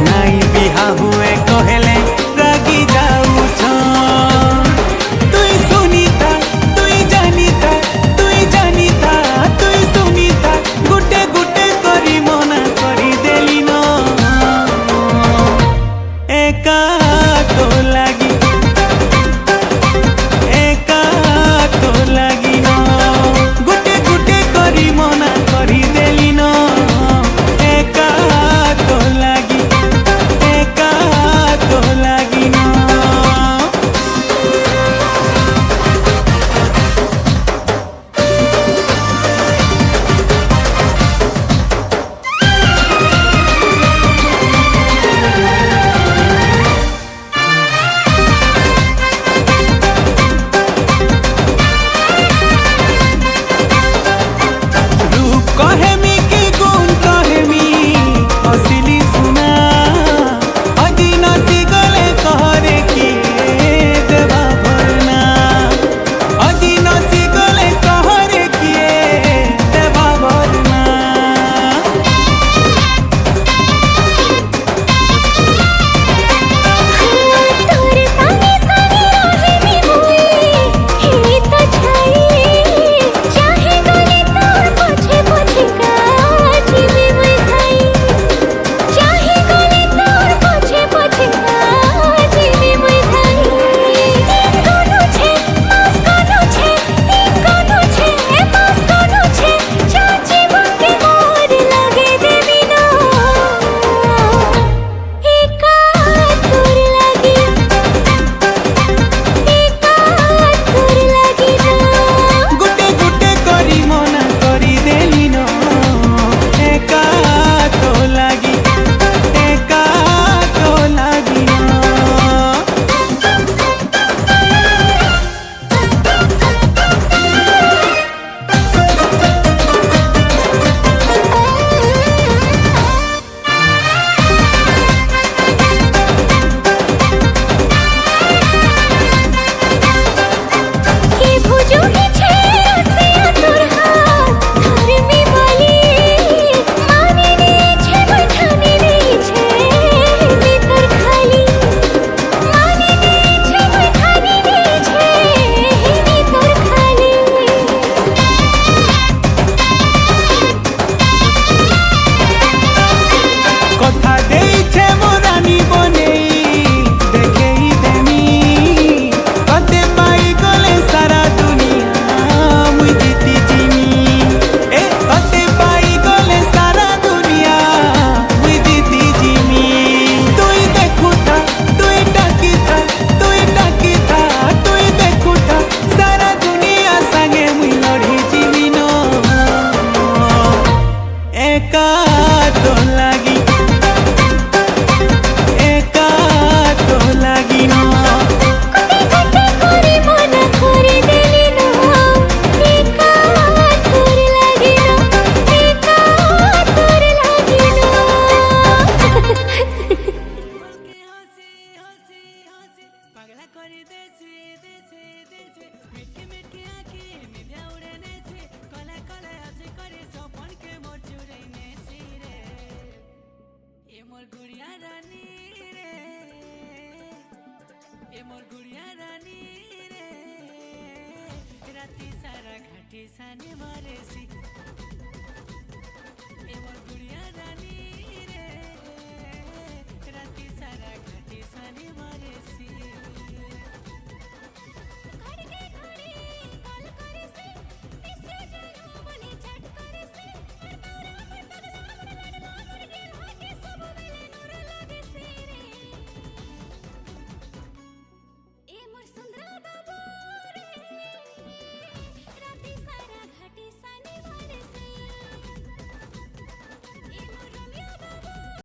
नाई बिहा हुए कहले रागी जाऊछ तुई सुनीता तुई जानीता तुई सुनीता गुटे गुटे करी मना करी देली न एका तो लागी एका तो लागी न गुटे गुटे करी मना करी देली न एका तो लागी एका तो लागी न कहेमी की गुण कहेमी हसिली सुना अजी नसी गले कहरे किए देवा भरना अजी नसी गले कहरे किए देवा भरना तोरे सानी सानी रहेमी मुई ही तो छाई चाहे गले तोर पछे पछे काजीबी मुई खाई चाहे गले तोर पछे पछे काजीबी मुई खाई कोनो छे मास कोनो छे मास कोनो छे चाची बके मोर लगे देवी न एका तोर लागी एका तोर लागी न गुटे गुटे करी मना करी देली न एका तो लागी एका तो लागी न के भुजो ही छे से तोर हाथ घर में वाली माने रे छे बैठाने रे छे भीतर खाली माने रे छे बैठाने रे छे भीतर खाली कथा देइछे मोरानी बनेई देखेई देमी कते पाई गले सारा दुनिया मुई जीती जिमी ए कते पाई गले सारा दुनिया मुई जीती जिमी तुई देखुता तुई डाकिता तुई देखुता सारा दुनिया संगे मुई लड़ी जिमी न एका तो लागी एका तो लागी न कुटी कुटी करे मना करे देली न एका तोर लागी न एका तोर लागी न पगला करी देसी देसी देसी मिठी मिठी आँखी निद्या उड़े नेसी कले कले हंसी करी सपन के मोर चुरे नेसी रे ये मोर गुड़िया रानी रे ये मोर गुड़िया रानी रे राती सारा घाटी सानी मारेसी